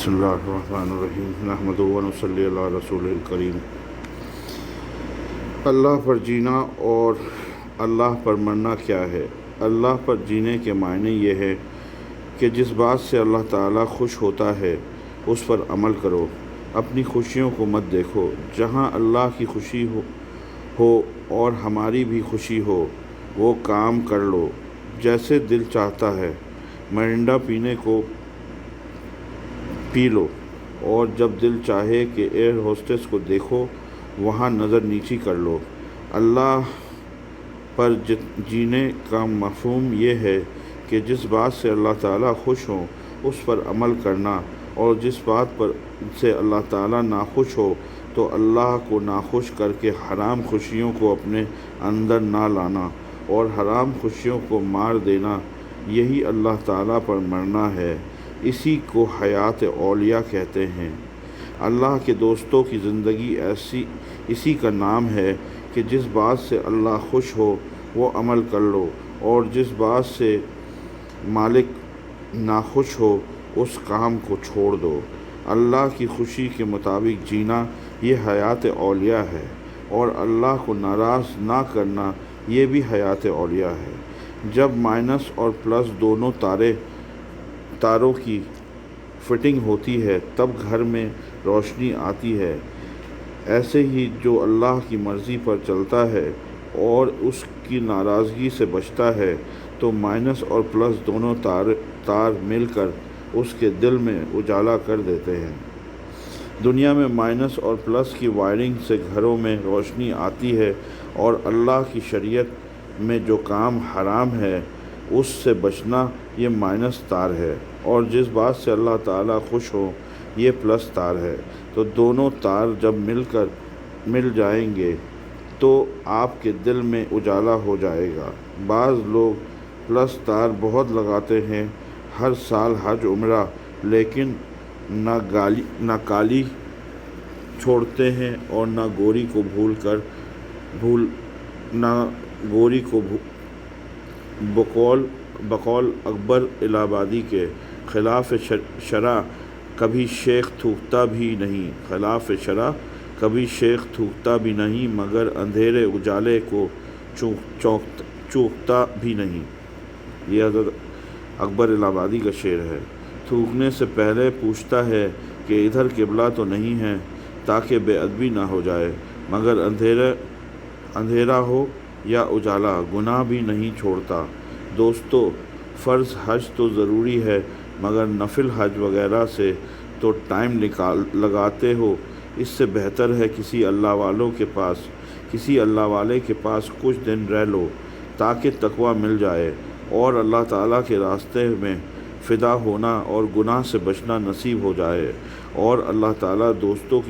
بسم اللہ الرحمن الرحیم نحمدہ و نصلی علی رسول الکریم۔ اللہ پر جینا اور اللہ پر مرنا کیا ہے؟ اللہ پر جینے کے معنی یہ ہے کہ جس بات سے اللہ تعالیٰ خوش ہوتا ہے اس پر عمل کرو، اپنی خوشیوں کو مت دیکھو۔ جہاں اللہ کی خوشی ہو اور ہماری بھی خوشی ہو وہ کام کر لو۔ جیسے دل چاہتا ہے مرنڈا پینے کو پی لو، اور جب دل چاہے کہ ایئر ہوسٹس کو دیکھو وہاں نظر نیچی کر لو۔ اللہ پر جینے کا مفہوم یہ ہے کہ جس بات سے اللہ تعالیٰ خوش ہو اس پر عمل کرنا، اور جس بات پر سے اللہ تعالیٰ ناخوش ہو تو اللہ کو ناخوش کر کے حرام خوشیوں کو اپنے اندر نہ لانا اور حرام خوشیوں کو مار دینا، یہی اللہ تعالیٰ پر مرنا ہے۔ اسی کو حیات اولیاء کہتے ہیں۔ اللہ کے دوستوں کی زندگی اسی کا نام ہے کہ جس بات سے اللہ خوش ہو وہ عمل کر لو، اور جس بات سے مالک ناخوش ہو اس کام کو چھوڑ دو۔ اللہ کی خوشی کے مطابق جینا یہ حیات اولیاء ہے، اور اللہ کو ناراض نہ کرنا یہ بھی حیات اولیاء ہے۔ جب مائنس اور پلس دونوں تاروں کی فٹنگ ہوتی ہے تب گھر میں روشنی آتی ہے۔ ایسے ہی جو اللہ کی مرضی پر چلتا ہے اور اس کی ناراضگی سے بچتا ہے تو مائنس اور پلس دونوں تار مل کر اس کے دل میں اجالا کر دیتے ہیں۔ دنیا میں مائنس اور پلس کی وائرنگ سے گھروں میں روشنی آتی ہے، اور اللہ کی شریعت میں جو کام حرام ہے اس سے بچنا یہ مائنس تار ہے، اور جس بات سے اللہ تعالیٰ خوش ہو یہ پلس تار ہے۔ تو دونوں تار جب مل جائیں گے تو آپ کے دل میں اجالا ہو جائے گا۔ بعض لوگ پلس تار بہت لگاتے ہیں، ہر سال حج عمرہ، لیکن نہ کالی چھوڑتے ہیں اور نہ گوری کو بقول اکبر الہ آبادی کے خلاف شرع کبھی شیخ تھوکتا بھی نہیں مگر اندھیرے اجالے کو چوکتا بھی نہیں۔ یہ حضرت اکبر الہ آبادی کا شعر ہے۔ تھوکنے سے پہلے پوچھتا ہے کہ ادھر قبلہ تو نہیں ہے تاکہ بے ادبی نہ ہو جائے، مگر اندھیرا ہو یا اجالا گناہ بھی نہیں چھوڑتا۔ دوستو، فرض حج تو ضروری ہے مگر نفل حج وغیرہ سے تو ٹائم لگاتے ہو، اس سے بہتر ہے کسی اللہ والے کے پاس کچھ دن رہ لو تاکہ تقویٰ مل جائے اور اللہ تعالیٰ کے راستے میں فدا ہونا اور گناہ سے بچنا نصیب ہو جائے، اور اللہ تعالیٰ کی دوستوں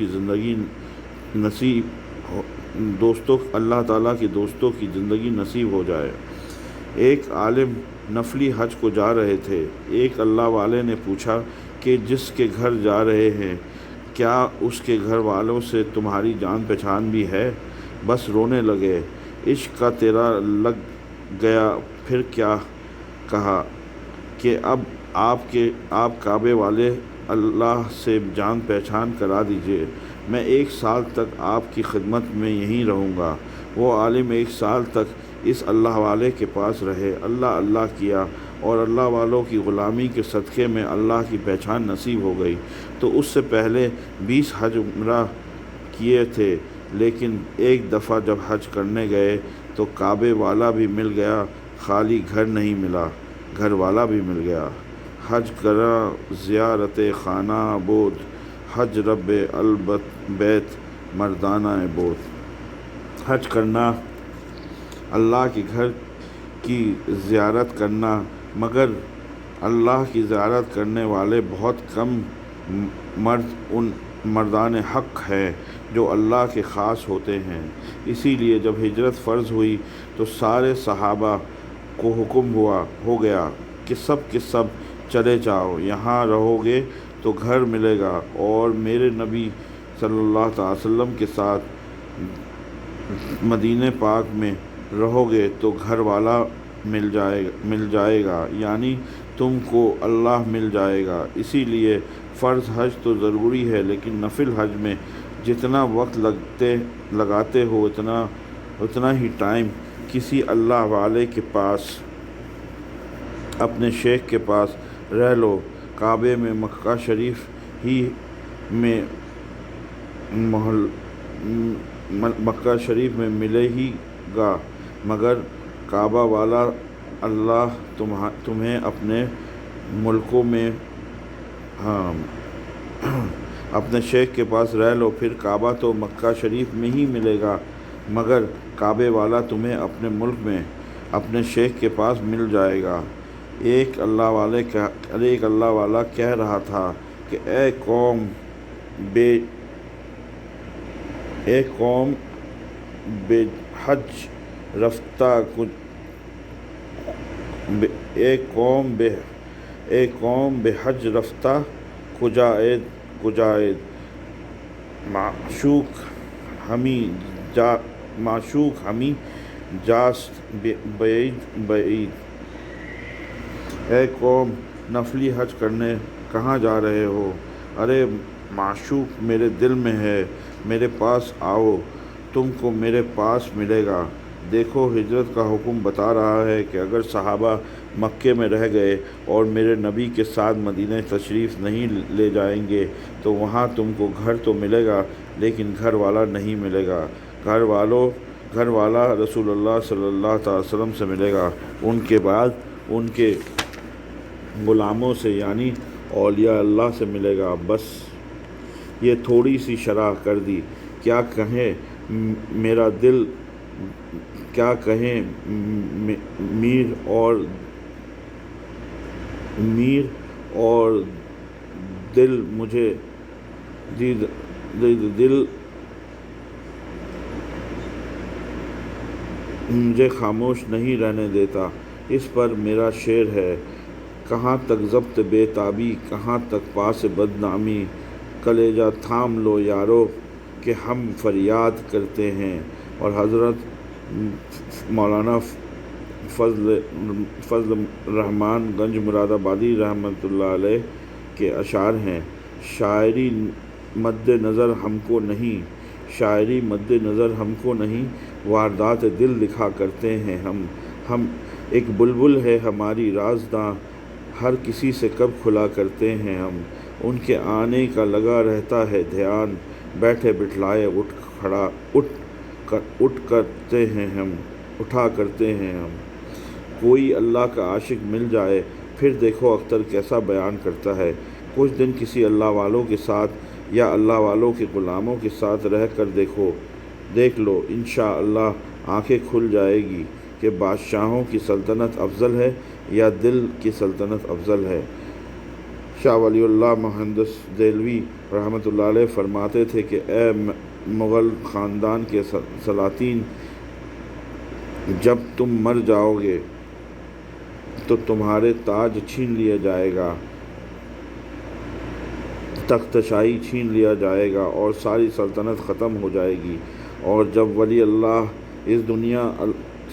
کی زندگی نصیب ہو جائے۔ ایک عالم نفلی حج کو جا رہے تھے۔ ایک اللہ والے نے پوچھا کہ جس کے گھر جا رہے ہیں کیا اس کے گھر والوں سے تمہاری جان پہچان بھی ہے؟ بس رونے لگے۔ عشق کا تیرا لگ گیا پھر کیا کہا کہ اب آپ کعبے والے اللہ سے جان پہچان کرا دیجئے، میں 1 سال تک آپ کی خدمت میں یہیں رہوں گا۔ وہ عالم 1 سال تک اس اللہ والے کے پاس رہے، اللہ کیا، اور اللہ والوں کی غلامی کے صدقے میں اللہ کی پہچان نصیب ہو گئی۔ تو اس سے پہلے 20 حج عمرہ کیے تھے، لیکن ایک دفعہ جب حج کرنے گئے تو کعبے والا بھی مل گیا، خالی گھر نہیں ملا، گھر والا بھی مل گیا۔ حج کرا زیارت خانہ بود، حج رب البیت مردانہ بود۔ حج کرنا، اللہ کے گھر کی زیارت کرنا، مگر اللہ کی زیارت کرنے والے بہت کم مرد ان مردان حق ہیں جو اللہ کے خاص ہوتے ہیں۔ اسی لیے جب ہجرت فرض ہوئی تو سارے صحابہ کو حکم ہو گیا کہ سب چلے جاؤ، یہاں رہو گے تو گھر ملے گا، اور میرے نبی صلی اللہ علیہ وسلم کے ساتھ مدینہ پاک میں رہو گے تو گھر والا مل جائے گا، یعنی تم کو اللہ مل جائے گا۔ اسی لیے فرض حج تو ضروری ہے، لیکن نفل حج میں جتنا وقت لگاتے ہو اتنا ہی ٹائم کسی اللہ والے کے پاس، اپنے شیخ کے پاس رہ لو۔ کعبے میں مکہ شریف ہی میں مکہ شریف میں ملے ہی گا، مگر کعبہ والا اللہ تمہیں اپنے ملکوں میں اپنے شیخ کے پاس رہ لو، پھر کعبہ تو مکہ شریف میں ہی ملے گا، مگر کعبے والا تمہیں اپنے ملک میں اپنے شیخ کے پاس مل جائے گا۔ ایک اللہ والا کہہ رہا تھا کہ اے قوم بے حج رفتہ کجائے معشوق ہمیں جاست بعید۔ اے قوم، نفلی حج کرنے کہاں جا رہے ہو؟ ارے معشوق میرے دل میں ہے، میرے پاس آؤ، تم کو میرے پاس ملے گا۔ دیکھو، ہجرت کا حکم بتا رہا ہے کہ اگر صحابہ مکے میں رہ گئے اور میرے نبی کے ساتھ مدینہ تشریف نہیں لے جائیں گے تو وہاں تم کو گھر تو ملے گا، لیکن گھر والا نہیں ملے گا۔ گھر والا رسول اللہ صلی اللہ علیہ وسلم سے ملے گا، ان کے بعد ان کے غلاموں سے یعنی اولیاء اللہ سے ملے گا۔ بس یہ تھوڑی سی شرح کر دی، کیا کہیں میرا دل، کیا کہیں میر اور دل مجھے خاموش نہیں رہنے دیتا۔ اس پر میرا شعر ہے: کہاں تک ضبط بے تابی، کہاں تک پاس بدنامی، کلیجہ تھام لو یارو کہ ہم فریاد کرتے ہیں۔ اور حضرت مولانا فضل الرحمن گنج مراد آبادی رحمۃ اللہ علیہ کے اشعار ہیں: شاعری مد نظر ہم کو نہیں، واردات دل لکھا کرتے ہیں ہم۔ ایک بلبل ہے ہماری رازداں، ہر کسی سے کب کھلا کرتے ہیں ہم۔ ان کے آنے کا لگا رہتا ہے دھیان، بیٹھے بٹھلائے اٹھا کرتے ہیں ہم۔ کوئی اللہ کا عاشق مل جائے، پھر دیکھو اختر کیسا بیان کرتا ہے: کچھ دن کسی اللہ والوں کے ساتھ یا اللہ والوں کے غلاموں کے ساتھ رہ کر دیکھ لو، انشاءاللہ آنکھیں کھل جائے گی کہ بادشاہوں کی سلطنت افضل ہے یا دل کی سلطنت افضل ہے۔ شاہ ولی اللہ مہندس دہلوی رحمۃ اللہ علیہ فرماتے تھے کہ اے مغل خاندان کے سلاطین، جب تم مر جاؤ گے تو تمہارے تاج چھین لیا جائے گا، تخت شاہی چھین لیا جائے گا اور ساری سلطنت ختم ہو جائے گی۔ اور جب ولی اللہ اس دنیا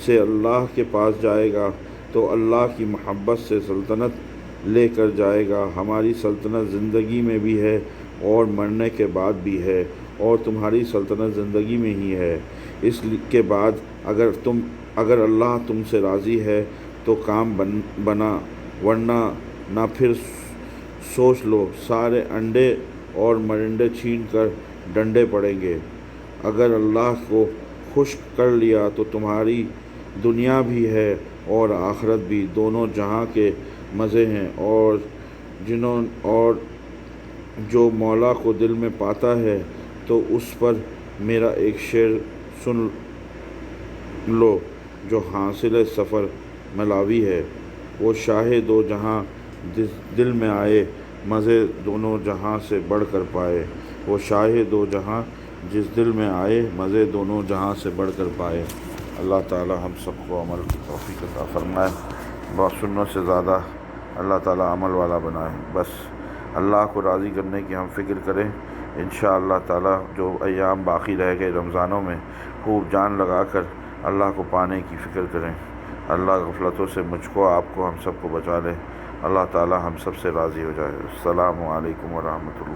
سے اللہ کے پاس جائے گا تو اللہ کی محبت سے سلطنت لے کر جائے گا۔ ہماری سلطنت زندگی میں بھی ہے اور مرنے کے بعد بھی ہے، اور تمہاری سلطنت زندگی میں ہی ہے۔ اس کے بعد اگر اللہ تم سے راضی ہے تو کام بنا، ورنہ نہ پھر سوچ لو، سارے انڈے اور مرنڈے چھین کر ڈنڈے پڑیں گے۔ اگر اللہ کو خوش کر لیا تو تمہاری دنیا بھی ہے اور آخرت بھی، دونوں جہاں کے مزے ہیں۔ اور جو مولا کو دل میں پاتا ہے تو اس پر میرا ایک شعر سن لو جو حاصل سفر ملاوی ہے: وہ شاہ دو جہاں دل میں آئے، مزے دونوں جہاں سے بڑھ کر پائے۔ وہ شاہ دو جہاں جس دل میں آئے، مزے دونوں جہاں سے بڑھ کر پائے۔ اللہ تعالی ہم سب کو عمل کی توفیق عطا فرمائے، بات سننے سے زیادہ اللہ تعالی عمل والا بنائے۔ بس اللہ کو راضی کرنے کی ہم فکر کریں۔ انشاءاللہ تعالی جو ایام باقی رہ گئے رمضانوں میں، خوب جان لگا کر اللہ کو پانے کی فکر کریں۔ اللہ غفلتوں سے مجھ کو، آپ کو، ہم سب کو بچا لے۔ اللہ تعالی ہم سب سے راضی ہو جائے۔ السلام علیکم ورحمۃ اللہ۔